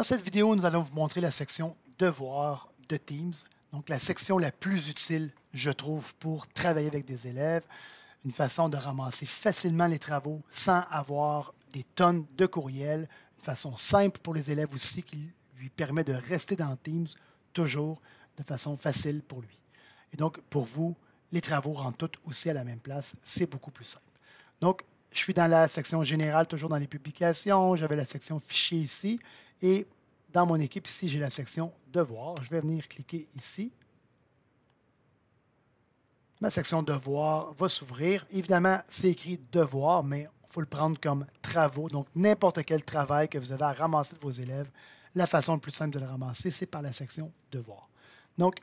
Dans cette vidéo, nous allons vous montrer la section Devoirs de Teams, donc la section la plus utile, je trouve, pour travailler avec des élèves, une façon de ramasser facilement les travaux sans avoir des tonnes de courriels, une façon simple pour les élèves aussi qui lui permet de rester dans Teams toujours de façon facile pour lui. Et donc, pour vous, les travaux rentrent tous aussi à la même place, c'est beaucoup plus simple. Donc, je suis dans la section générale, toujours dans les publications, j'avais la section fichiers ici, et dans mon équipe ici, j'ai la section devoirs. Je vais venir cliquer ici. Ma section devoirs va s'ouvrir. Évidemment, c'est écrit devoirs, mais il faut le prendre comme travaux. Donc, n'importe quel travail que vous avez à ramasser de vos élèves, la façon la plus simple de le ramasser, c'est par la section devoirs. Donc,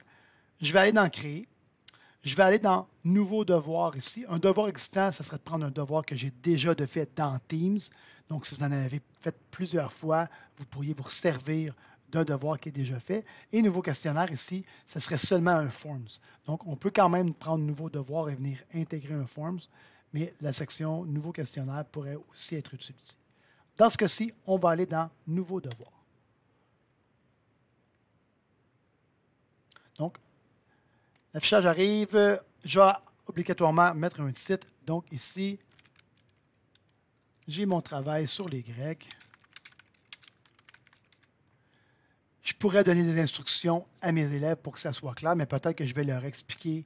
je vais aller dans créer. Je vais aller dans nouveau devoir ici. Un devoir existant, ça serait de prendre un devoir que j'ai déjà fait dans Teams. Donc, si vous en avez fait plusieurs fois, vous pourriez vous servir d'un devoir qui est déjà fait. Et nouveau questionnaire ici, ce serait seulement un Forms. Donc, on peut quand même prendre nouveau devoir et venir intégrer un Forms, mais la section nouveau questionnaire pourrait aussi être utilisée. Dans ce cas-ci, on va aller dans nouveau devoir. Donc, l'affichage arrive. Je vais obligatoirement mettre un titre. Donc ici, j'ai mon travail sur les Grecs. Je pourrais donner des instructions à mes élèves pour que ça soit clair, mais peut-être que je vais leur expliquer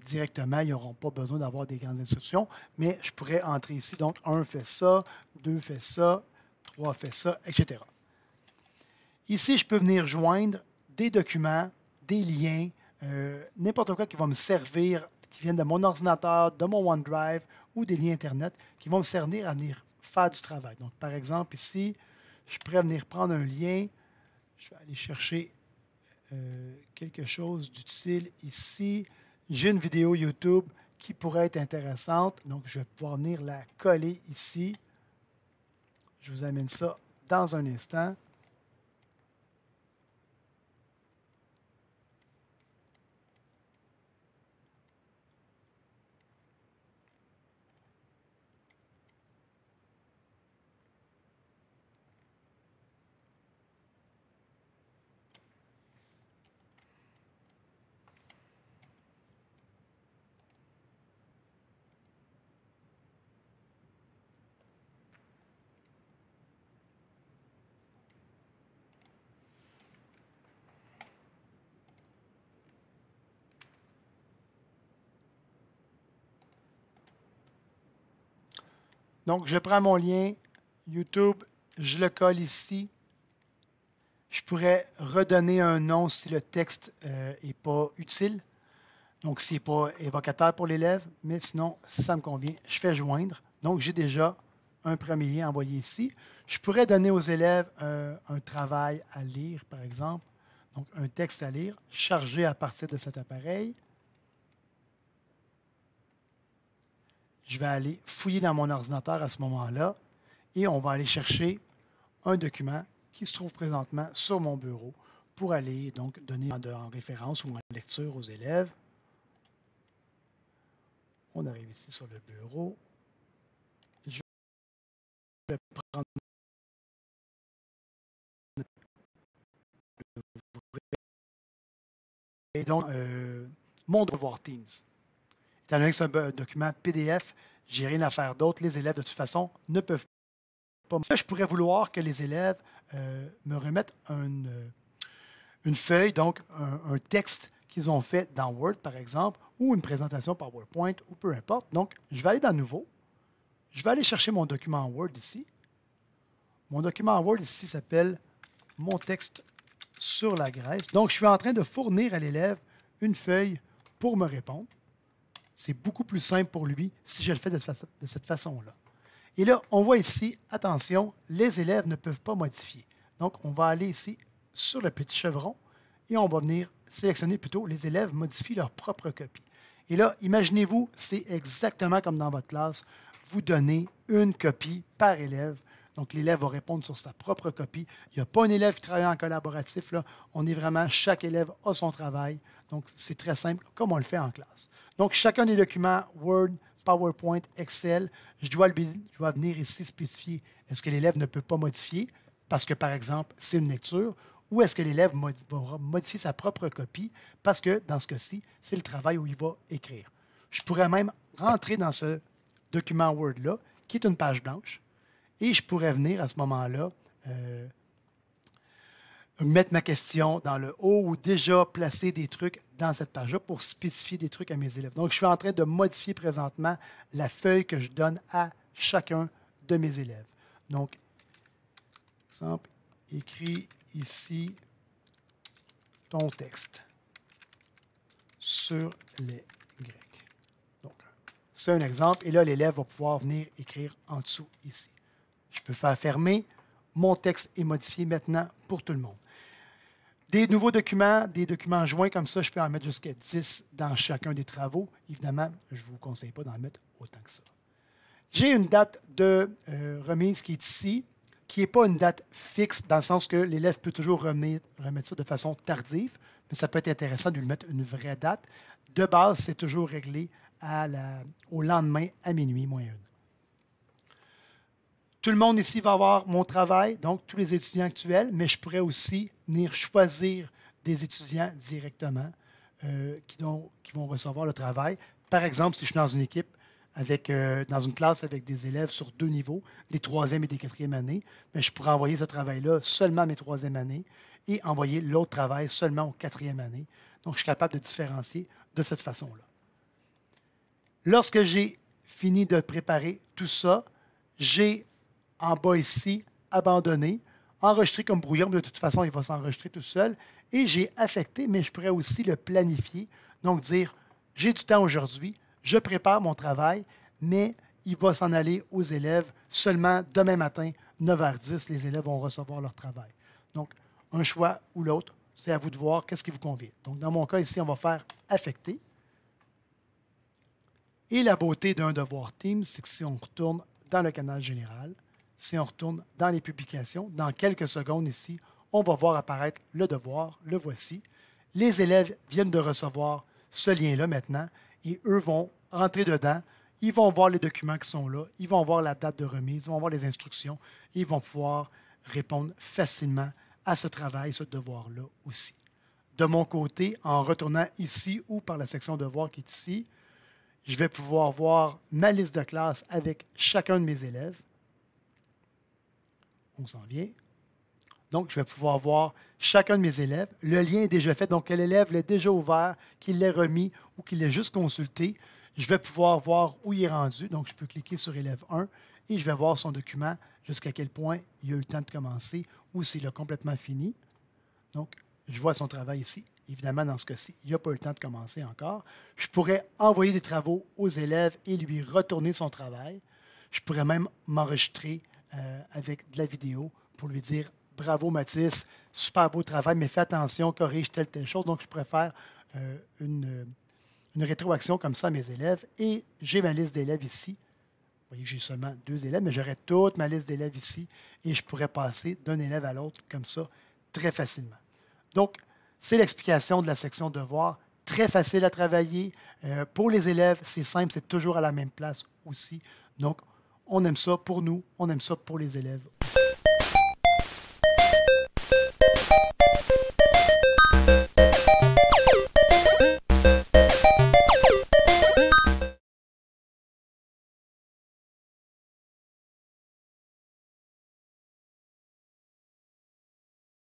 directement. Ils n'auront pas besoin d'avoir des grandes instructions, mais je pourrais entrer ici. Donc, 1 fait ça, 2 fait ça, 3 fait ça, etc. Ici, je peux venir joindre des documents, des liens, n'importe quoi qui va me servir, qui viennent de mon ordinateur, de mon OneDrive ou des liens Internet qui vont me servir à venir faire du travail. Donc, par exemple, ici, je pourrais venir prendre un lien. Je vais aller chercher quelque chose d'utile ici. J'ai une vidéo YouTube qui pourrait être intéressante. Donc, je vais pouvoir venir la coller ici. Je vous amène ça dans un instant. Donc, je prends mon lien YouTube, je le colle ici. Je pourrais redonner un nom si le texte n'est pas utile, donc s'il n'est pas évocateur pour l'élève, mais sinon, si ça me convient, je fais joindre. Donc, j'ai déjà un premier lien envoyé ici. Je pourrais donner aux élèves un travail à lire, par exemple, donc un texte à lire, chargé à partir de cet appareil. Je vais aller fouiller dans mon ordinateur à ce moment-là et on va aller chercher un document qui se trouve présentement sur mon bureau pour aller donc donner en référence ou en lecture aux élèves. On arrive ici sur le bureau. Je vais prendre et donc mon devoir Teams. Étant donné que c'est un document PDF, je n'ai rien à faire d'autre. Les élèves, de toute façon, ne peuvent pas. Là, je pourrais vouloir que les élèves me remettent une feuille, donc un texte qu'ils ont fait dans Word, par exemple, ou une présentation PowerPoint, ou peu importe. Donc, je vais aller dans Nouveau. Je vais aller chercher mon document Word ici. Mon document Word ici s'appelle « Mon texte sur la Grèce ». Donc, je suis en train de fournir à l'élève une feuille pour me répondre. C'est beaucoup plus simple pour lui si je le fais de cette façon-là. Et là, on voit ici, attention, les élèves ne peuvent pas modifier. Donc, on va aller ici sur le petit chevron et on va venir sélectionner plutôt les élèves modifient leur propre copie. Et là, imaginez-vous, c'est exactement comme dans votre classe. Vous donnez une copie par élève. Donc, l'élève va répondre sur sa propre copie. Il n'y a pas un élève qui travaille en collaboratif. Là. On est vraiment, chaque élève a son travail. Donc, c'est très simple, comme on le fait en classe. Donc, chacun des documents, Word, PowerPoint, Excel, je dois venir ici spécifier est-ce que l'élève ne peut pas modifier. parce que, par exemple, c'est une lecture, ou est-ce que l'élève va modifier sa propre copie parce que, dans ce cas-ci, c'est le travail où il va écrire. Je pourrais même rentrer dans ce document Word-là, qui est une page blanche, et je pourrais venir à ce moment-là mettre ma question dans le haut ou déjà placer des trucs dans cette page-là pour spécifier des trucs à mes élèves. Donc, je suis en train de modifier présentement la feuille que je donne à chacun de mes élèves. Donc, exemple, écris ici ton texte sur les Grecs. Donc, c'est un exemple. Et là, l'élève va pouvoir venir écrire en dessous ici. Je peux faire fermer. Mon texte est modifié maintenant pour tout le monde. Des nouveaux documents, des documents joints comme ça, je peux en mettre jusqu'à 10 dans chacun des travaux. Évidemment, je ne vous conseille pas d'en mettre autant que ça. J'ai une date de remise qui est ici, qui n'est pas une date fixe, dans le sens que l'élève peut toujours remettre ça de façon tardive, mais ça peut être intéressant de lui mettre une vraie date. De base, c'est toujours réglé au lendemain à minuit, moins 1. Tout le monde ici va avoir mon travail, donc tous les étudiants actuels, mais je pourrais aussi venir choisir des étudiants directement qui vont recevoir le travail. Par exemple, si je suis dans une équipe, dans une classe avec des élèves sur 2 niveaux, des 3e et des 4e années, mais je pourrais envoyer ce travail-là seulement à mes 3e années et envoyer l'autre travail seulement aux 4e années. Donc, je suis capable de différencier de cette façon-là. Lorsque j'ai fini de préparer tout ça, j'ai en bas ici, abandonné, enregistré comme brouillon, mais de toute façon, il va s'enregistrer tout seul. Et j'ai affecté, mais je pourrais aussi le planifier. Donc, dire, j'ai du temps aujourd'hui, je prépare mon travail, mais il va s'en aller aux élèves seulement demain matin, 9h10, les élèves vont recevoir leur travail. Donc, un choix ou l'autre, c'est à vous de voir qu'est-ce qui vous convient. Donc, dans mon cas ici, on va faire affecter. Et la beauté d'un devoir Teams, c'est que si on retourne dans le canal général, si on retourne dans les publications, dans quelques secondes ici, on va voir apparaître le devoir, le voici. Les élèves viennent de recevoir ce lien-là maintenant et eux vont rentrer dedans, ils vont voir les documents qui sont là, ils vont voir la date de remise, ils vont voir les instructions et ils vont pouvoir répondre facilement à ce travail, ce devoir-là aussi. De mon côté, en retournant ici ou par la section devoirs qui est ici, je vais pouvoir voir ma liste de classe avec chacun de mes élèves. On s'en vient. Donc, je vais pouvoir voir chacun de mes élèves. Le lien est déjà fait, donc que l'élève l'ait déjà ouvert, qu'il l'ait remis ou qu'il l'ait juste consulté. Je vais pouvoir voir où il est rendu. Donc, je peux cliquer sur élève 1 et je vais voir son document jusqu'à quel point il a eu le temps de commencer ou s'il a complètement fini. Donc, je vois son travail ici. Évidemment, dans ce cas-ci, il n'a pas eu le temps de commencer encore. Je pourrais envoyer des travaux aux élèves et lui retourner son travail. Je pourrais même m'enregistrer avec de la vidéo pour lui dire « Bravo Mathis, super beau travail, mais fais attention, corrige telle chose. » Donc, je pourrais faire une rétroaction comme ça à mes élèves. Et j'ai ma liste d'élèves ici. Vous voyez que j'ai seulement 2 élèves, mais j'aurais toute ma liste d'élèves ici et je pourrais passer d'un élève à l'autre comme ça très facilement. Donc, c'est l'explication de la section devoirs. Très facile à travailler. Pour les élèves, c'est simple, c'est toujours à la même place aussi. Donc, on aime ça pour nous, on aime ça pour les élèves